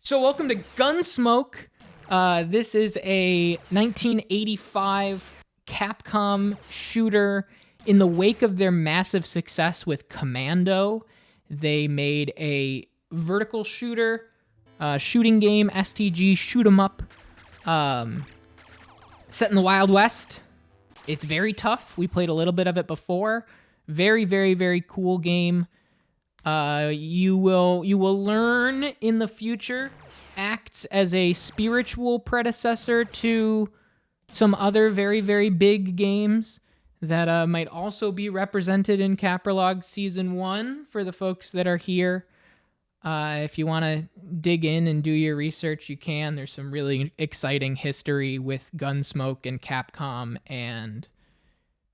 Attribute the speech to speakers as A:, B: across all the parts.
A: So welcome to Gun.Smoke. This is a 1985 Capcom shooter. In the wake of their massive success with Commando, they made a vertical shooter, shooting game, STG, shoot 'em up, set in the Wild West. It's very tough. We played a little bit of it before. Very, very, very cool game. You will learn in the future, acts as a spiritual predecessor to some other very, very big games that might also be represented in Caprolog Season 1 for the folks that are here. If you want to dig in and do your research, you can. There's some really exciting history with Gun.Smoke and Capcom and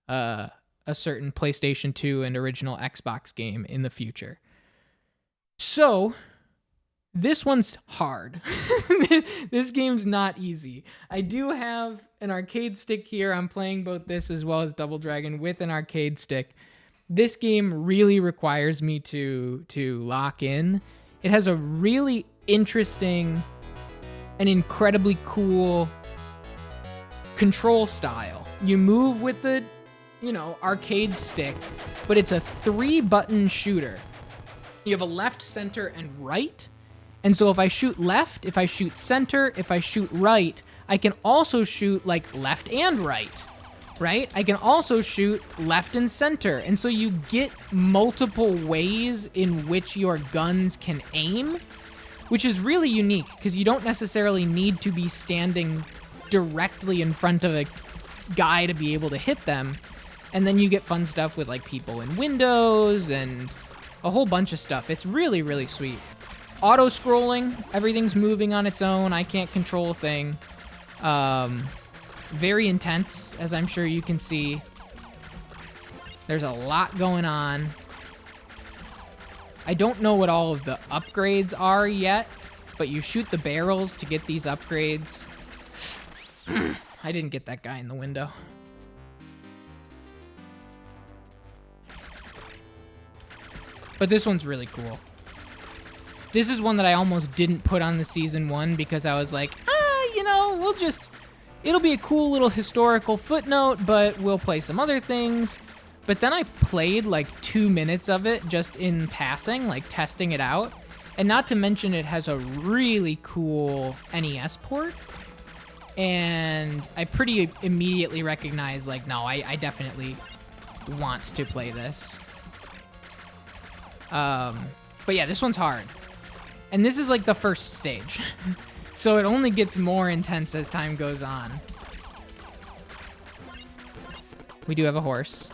A: a certain PlayStation 2 and original Xbox game in the future. So, this one's hard. This game's not easy. I do have an arcade stick here. I'm playing both this as well as Double Dragon with an arcade stick. This game really requires me to lock in. It has a really interesting and incredibly cool control style. You move with the, arcade stick, but it's a 3-button shooter. You have a left, center, and right. And so if I shoot left, if I shoot center, if I shoot right, I can also shoot like left and right? I can also shoot left and center. And so you get multiple ways in which your guns can aim, which is really unique because you don't necessarily need to be standing directly in front of a guy to be able to hit them. And then you get fun stuff with like people in windows and a whole bunch of stuff. It's really, really sweet. Auto-scrolling, everything's moving on its own. I can't control a thing. Very intense, as I'm sure you can see. There's a lot going on. I don't know what all of the upgrades are yet, but you shoot the barrels to get these upgrades. I didn't get that guy in the window. But this one's really cool. This is one that I almost didn't put on the Season 1 because I was like, it'll be a cool little historical footnote, but we'll play some other things. But then I played like 2 minutes of it just in passing, like testing it out. And not to mention it has a really cool NES port. And I pretty immediately recognized like, no, I definitely want to play this. But yeah, this one's hard. And this is like the first stage. So it only gets more intense as time goes on. We do have a horse.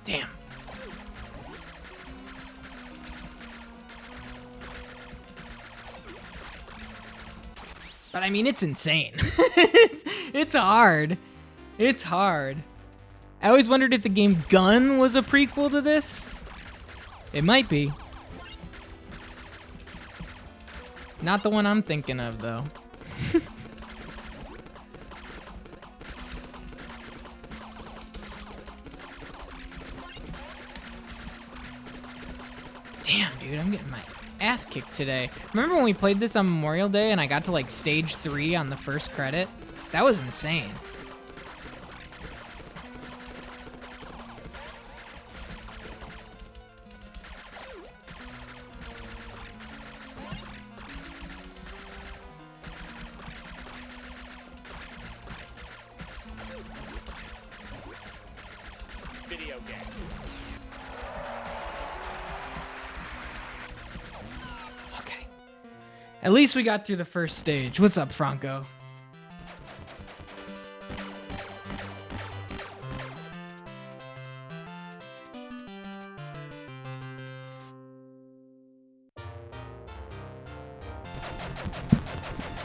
A: Damn. But I mean, it's insane. it's hard. It's hard. I always wondered if the game Gun was a prequel to this. It might be. Not the one I'm thinking of, though. Damn, dude, I'm getting my ass kicked today. Remember when we played this on Memorial Day and I got to like stage 3 on the first credit? That was insane.
B: Video game.
A: At least we got through the first stage. What's up, Franco?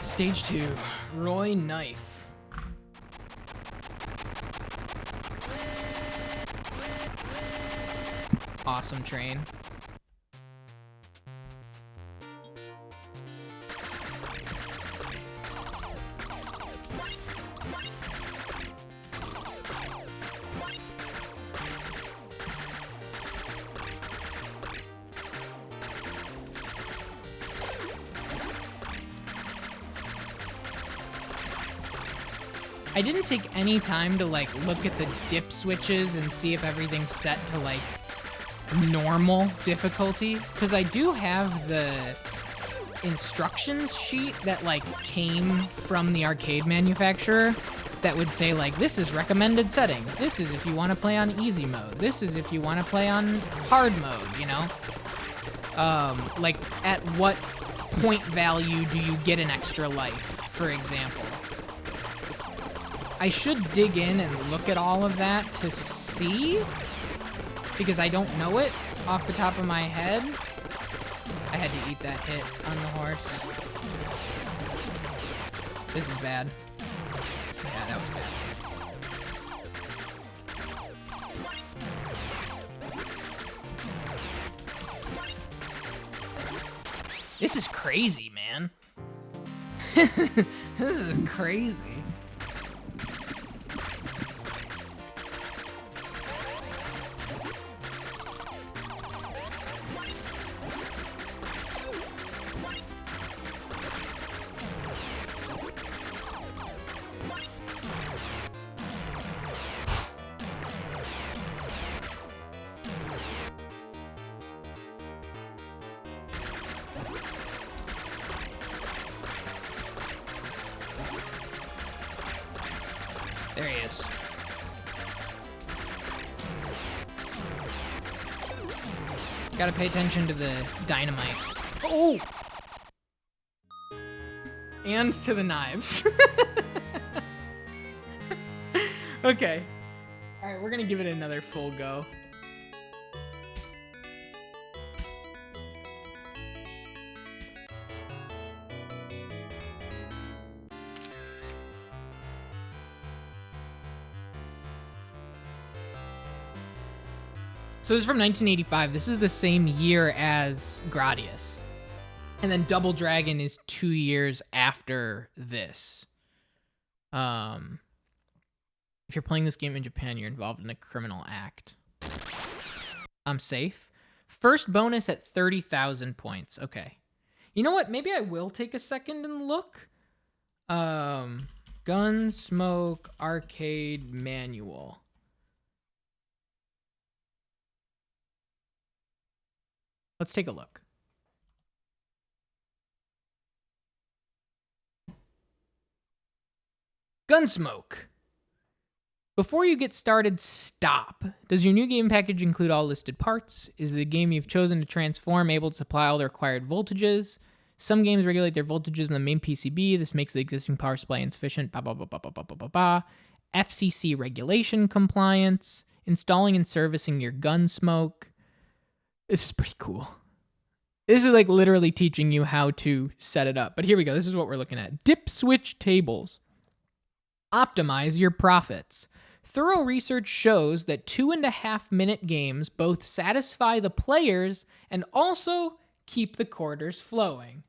A: Stage 2, Roy Knife. awesome train. I didn't take any time to like look at the dip switches and see if everything's set to like normal difficulty, because I do have the instructions sheet that like came from the arcade manufacturer that would say like, this is recommended settings, this is if you want to play on easy mode, this is if you want to play on hard mode, you know? Like at what point value do you get an extra life, for example? I should dig in and look at all of that to see, because I don't know it off the top of my head. I had to eat that hit on the horse. This is bad. Yeah, that was bad. This is crazy, man. This is crazy. There he is. Gotta pay attention to the dynamite. Oh! And to the knives. Okay. Alright, we're gonna give it another full go. So this is from 1985. This is the same year as Gradius. And then Double Dragon is 2 years after this. If you're playing this game in Japan, you're involved in a criminal act. I'm safe. First bonus at 30,000 points. Okay. You know what? Maybe I will take a second and look. Gun.Smoke arcade manual. Let's take a look. Gun.Smoke. Before you get started, stop. Does your new game package include all listed parts? Is the game you've chosen to transform able to supply all the required voltages? Some games regulate their voltages in the main PCB. This makes the existing power supply insufficient. FCC regulation compliance. Installing and servicing your Gun.Smoke. This is pretty cool. This is like literally teaching you how to set it up. But here we go. This is what we're looking at. Dip switch tables. Optimize your profits. Thorough research shows that 2.5-minute games both satisfy the players and also keep the quarters flowing.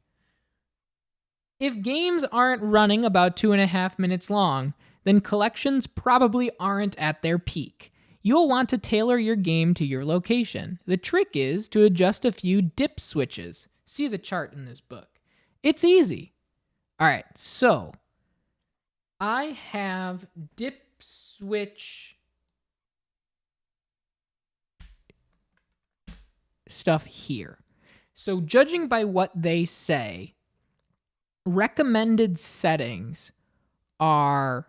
A: If games aren't running about 2.5 minutes long, then collections probably aren't at their peak. You'll want to tailor your game to your location. The trick is to adjust a few dip switches. See the chart in this book. It's easy. All right, so I have dip switch stuff here. So judging by what they say, recommended settings are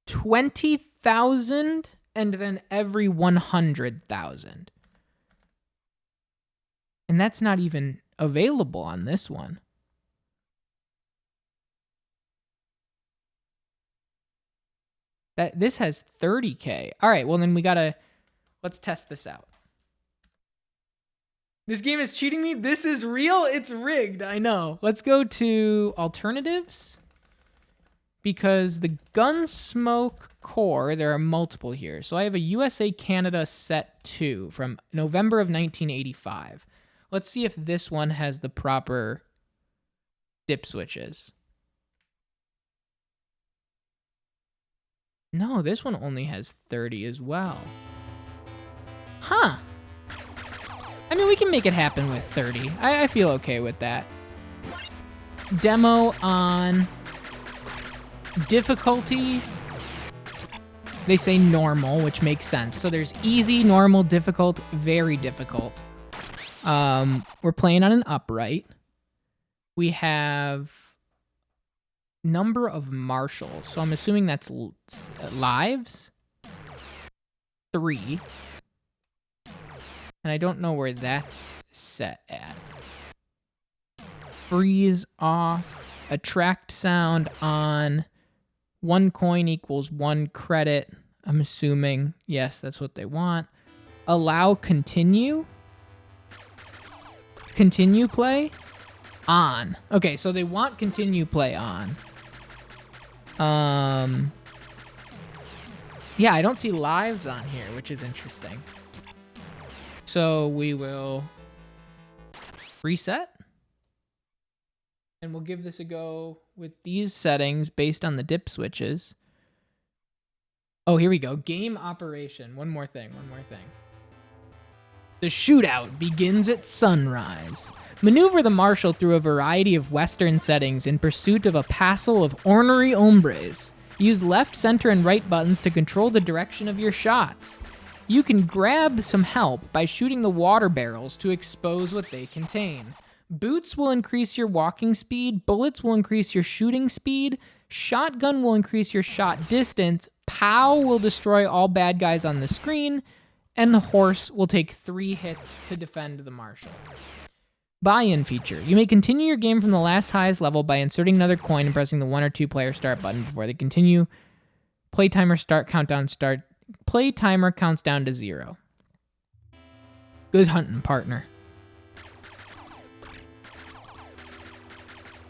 A: 20,000 and then every 100,000. And that's not even available on this one. This has 30K. All right, well then let's test this out. This game is cheating me. This is real. It's rigged. I know. Let's go to alternatives. because the Gun.Smoke core, there are multiple here. So I have a USA Canada set 2 from November of 1985. Let's see if this one has the proper dip switches. No, this one only has 30 as well. Huh. I mean, we can make it happen with 30. I feel okay with that. Demo on difficulty. They say normal, which makes sense. So there's easy, normal, difficult, very difficult. We're playing on an upright. We have number of marshals. So I'm assuming that's lives. 3. And I don't know where that's set at. Freeze off. Attract sound on. 1 coin equals 1 credit. I'm assuming, yes, that's what they want. Allow continue. Continue play. On. Okay, so they want continue play on. Yeah, I don't see lives on here, which is interesting. So we will reset. And we'll give this a go with these settings based on the dip switches. Oh, here we go. Game operation. One more thing. The shootout begins at sunrise. Maneuver the marshal through a variety of Western settings in pursuit of a passel of ornery hombres. Use left, center, and right buttons to control the direction of your shots. You can grab some help by shooting the water barrels to expose what they contain. Boots will increase your walking speed, bullets will increase your shooting speed, shotgun will increase your shot distance, POW will destroy all bad guys on the screen, and the horse will take 3 hits to defend the marshal. Buy-in feature. You may continue your game from the last highest level by inserting another coin and pressing the 1 or 2 player start button before they continue. Play timer counts down to 0. Good hunting, partner.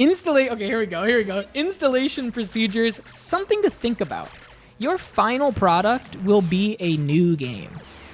A: Okay, here we go. Installation procedures, something to think about. Your final product will be a new game.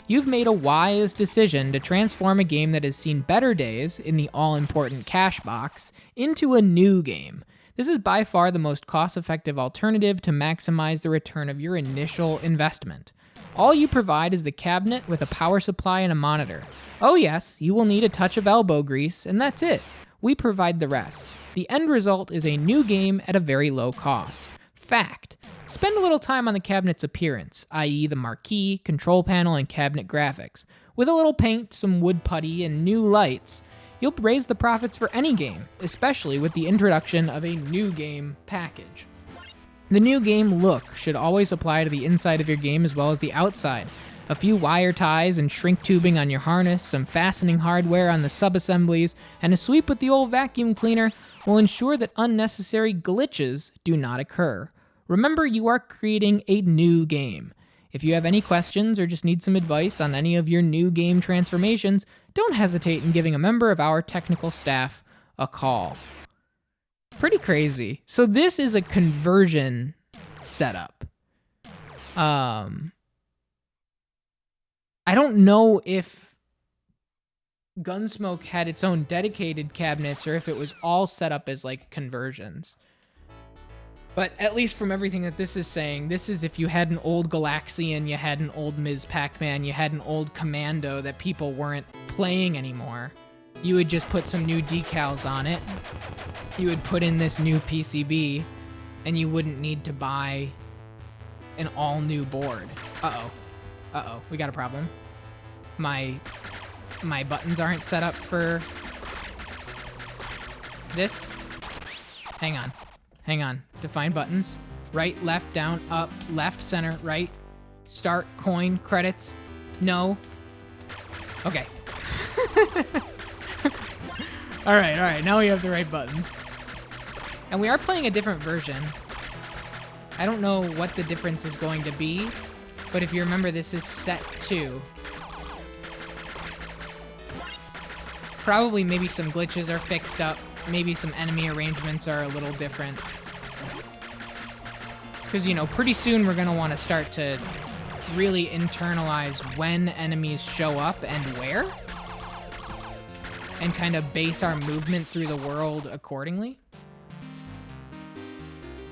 A: You've made a wise decision to transform a game that has seen better days in the all-important cash box into a new game. This is by far the most cost-effective alternative to maximize the return of your initial investment. All you provide is the cabinet with a power supply and a monitor. Oh yes, you will need a touch of elbow grease, and that's it. We provide the rest. The end result is a new game at a very low cost. Fact. Spend a little time on the cabinet's appearance, i.e. the marquee, control panel, and cabinet graphics. With a little paint, some wood putty, and new lights, you'll raise the profits for any game, especially with the introduction of a new game package. The new game look should always apply to the inside of your game as well as the outside. A few wire ties and shrink tubing on your harness, some fastening hardware on the sub-assemblies, and a sweep with the old vacuum cleaner will ensure that unnecessary glitches do not occur. Remember, you are creating a new game. If you have any questions or just need some advice on any of your new game transformations, don't hesitate in giving a member of our technical staff a call. Pretty crazy. So this is a conversion setup. I don't know if Gun.Smoke had its own dedicated cabinets or if it was all set up as like conversions. But at least from everything that this is saying, this is if you had an old Galaxian, you had an old Ms. Pac-Man, you had an old Commando that people weren't playing anymore. You would just put some new decals on it. You would put in this new PCB, and you wouldn't need to buy an all-new board. Uh-oh, we got a problem. My buttons aren't set up for this. Hang on. Define buttons. Right, left, down, up, left, center, right. Start, coin, credits. No. Okay. All right. Now we have the right buttons. And we are playing a different version. I don't know what the difference is going to be, but if you remember, this is set 2. Probably maybe some glitches are fixed up. Maybe some enemy arrangements are a little different. Because, you know, pretty soon we're going to want to start to really internalize when enemies show up and where. And kind of base our movement through the world accordingly.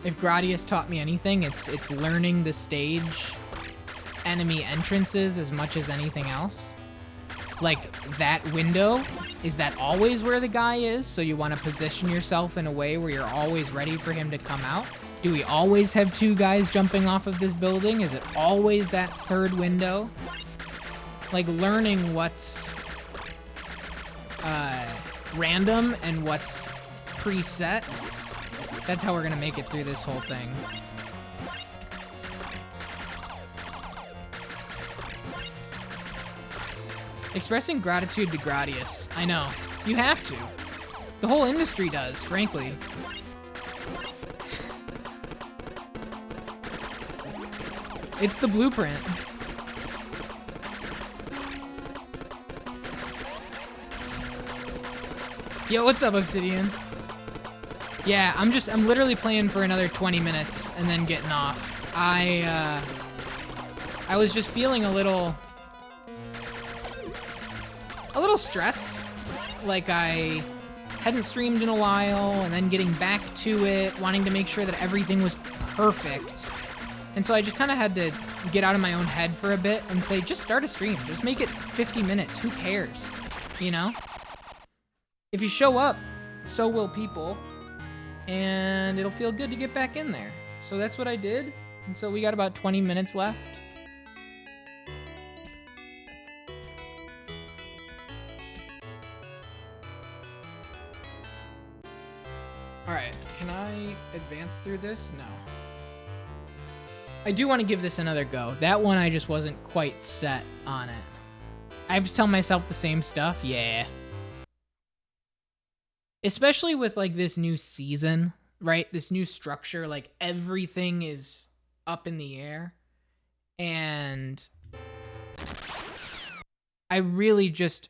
A: If Gradius taught me anything, it's learning the stage enemy entrances as much as anything else. Like, that window, is that always where the guy is? So you want to position yourself in a way where you're always ready for him to come out? Do we always have 2 guys jumping off of this building? Is it always that 3rd window? Like, learning what's random and what's preset. That's how we're gonna make it through this whole thing. Expressing gratitude to Gradius. I know. You have to. The whole industry does, frankly. It's the blueprint. Yo, what's up, Obsidian? Yeah, I'm literally playing for another 20 minutes and then getting off. I was just feeling a little stressed. Like I hadn't streamed in a while and then getting back to it, wanting to make sure that everything was perfect. And so I just kind of had to get out of my own head for a bit and say, just start a stream. Just make it 50 minutes. Who cares? You know? If you show up, so will people. And it'll feel good to get back in there. So that's what I did. And so we got about 20 minutes left. Alright, can I advance through this? No. I do want to give this another go. That one I just wasn't quite set on it. I have to tell myself the same stuff? Yeah. Especially with, like, this new season, right? This new structure, like, everything is up in the air. And I really just...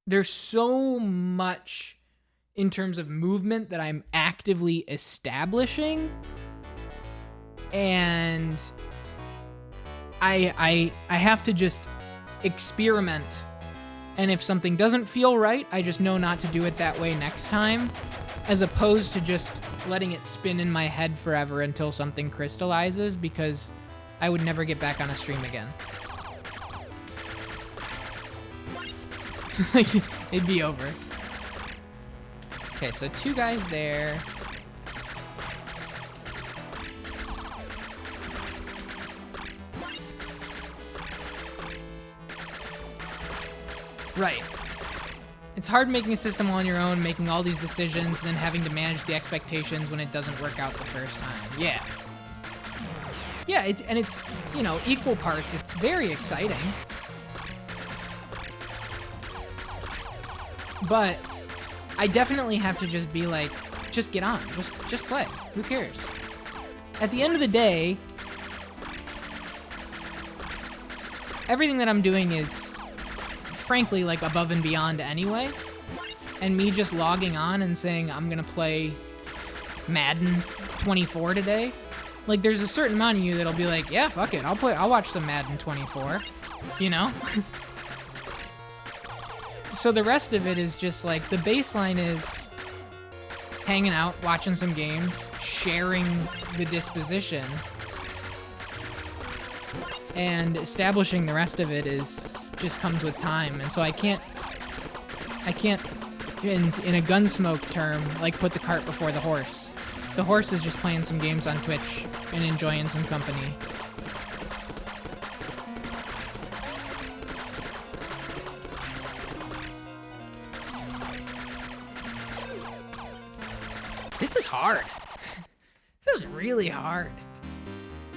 A: There's so much in terms of movement that I'm actively establishing. And I have to just experiment. And if something doesn't feel right, I just know not to do it that way next time, as opposed to just letting it spin in my head forever until something crystallizes, because I would never get back on a stream again. Like, it'd be over. Okay, so 2 guys there. Right. It's hard making a system on your own, making all these decisions, then having to manage the expectations when it doesn't work out the first time. Yeah. Yeah, it's, you know, equal parts. It's very exciting. But I definitely have to just be like, just get on. Just play. Who cares? At the end of the day, everything that I'm doing is frankly, like, above and beyond anyway. And me just logging on and saying I'm gonna play Madden 24 today, like, there's a certain amount of you that'll be like, yeah, fuck it, I'll watch some Madden 24, you know? So the rest of it is just like, the baseline is hanging out, watching some games, sharing the disposition, and establishing the rest of it is just comes with time. And so I can't in a Gun.Smoke term, like, put the cart before the horse. The horse is just playing some games on Twitch and enjoying some company. This is hard. This is really hard.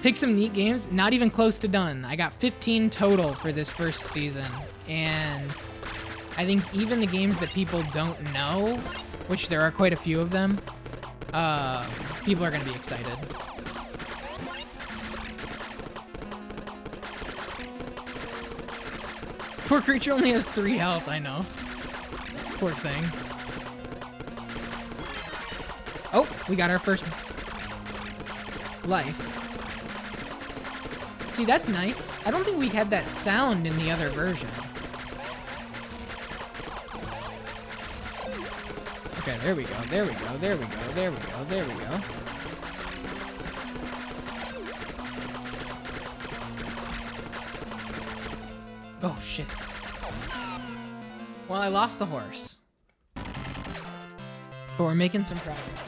A: Pick some neat games, not even close to done. I got 15 total for this first season, and I think even the games that people don't know, which there are quite a few of them, people are gonna be excited. Poor creature only has 3 health, I know. Poor thing. Oh, we got our first life. See, that's nice. I don't think we had that sound in the other version. Okay, there we go, there we go, there we go, there we go, there we go. Oh, shit. Well, I lost the horse. But we're making some progress.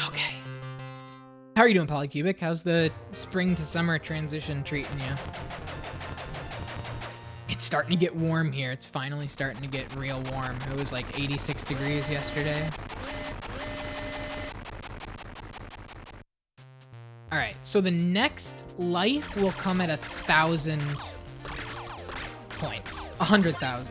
A: Okay. How are you doing, Polycubic? How's the spring to summer transition treating you? It's starting to get warm here. It's finally starting to get real warm. It was like 86 degrees yesterday. All right, so the next life will come at 1,000 points. 100,000.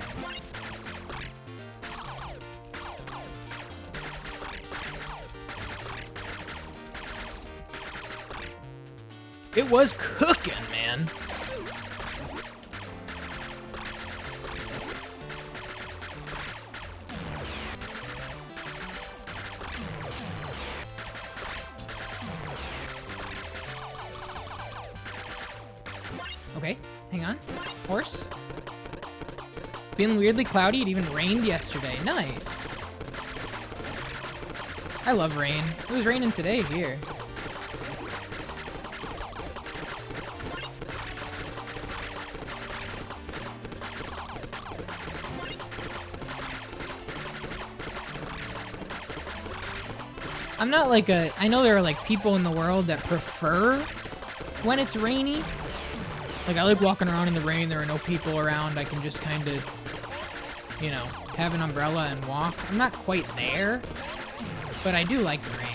A: It was cooking, man. Okay, hang on. Horse. Feeling weirdly cloudy. It even rained yesterday. Nice. I love rain. It was raining today here. I'm not like a... I know there are like people in the world that prefer when it's rainy. Like, I like walking around in the rain. There are no people around. I can just kind of, you know, have an umbrella and walk. I'm not quite there, but I do like the rain.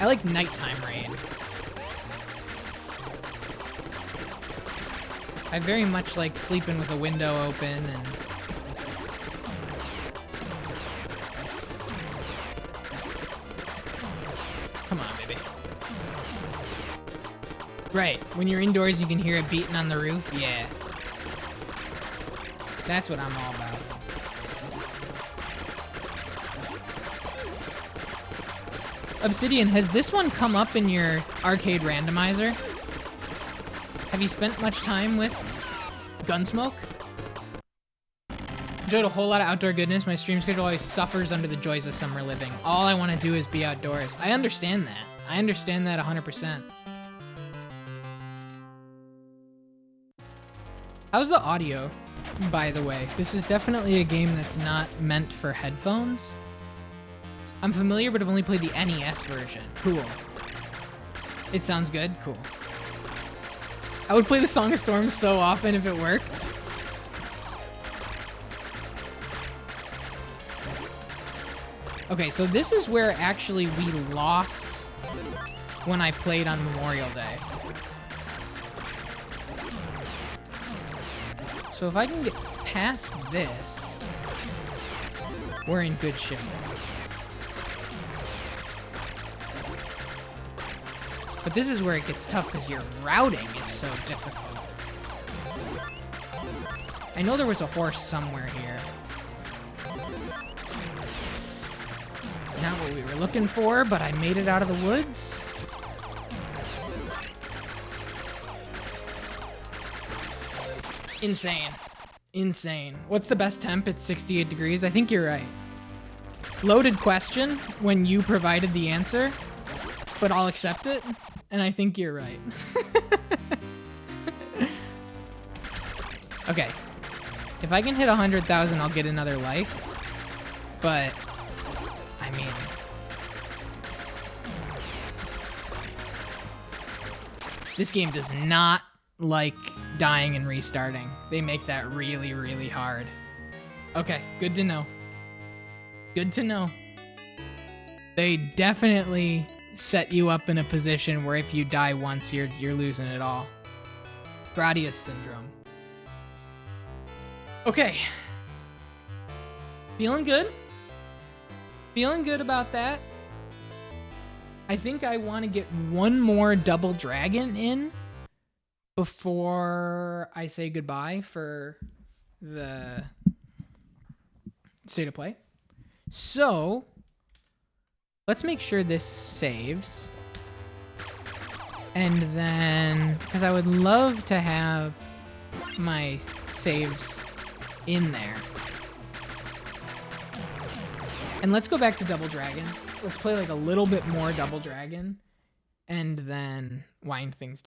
A: I like nighttime rain. I very much like sleeping with a window open and... Come on, baby. Right, when you're indoors you can hear it beating on the roof. Yeah. That's what I'm all about. Obsidian, has this one come up in your arcade randomizer? Have you spent much time with Gun.Smoke? Enjoyed a whole lot of outdoor goodness. My stream schedule always suffers under the joys of summer living. All I want to do is be outdoors. I understand that. I understand that 100%. How's the audio, by the way? This is definitely a game that's not meant for headphones. I'm familiar, but I've only played the NES version. Cool. It sounds good? Cool. I would play the Song of Storms so often if it worked. Okay, so this is where actually we lost when I played on Memorial Day. So if I can get past this, we're in good shape. But this is where it gets tough because your routing is so difficult. I know there was a horse somewhere here. Not what we were looking for, but I made it out of the woods. Insane. Insane. What's the best temp? It's 68 degrees. I think you're right. Loaded question when you provided the answer, but I'll accept it, and I think you're right. Okay. If I can hit 100,000, I'll get another life. But, I mean... This game does not like dying and restarting. They make that really, really hard. Okay, good to know. Good to know. They definitely set you up in a position where if you die once, you're losing it all. Gradius syndrome. Okay. Feeling good? Feeling good about that. I think I want to get one more double dragon in before I say goodbye for the state of play. So let's make sure this saves. And then, because I would love to have my saves in there. And let's go back to Double Dragon. Let's play like a little bit more Double Dragon and then wind things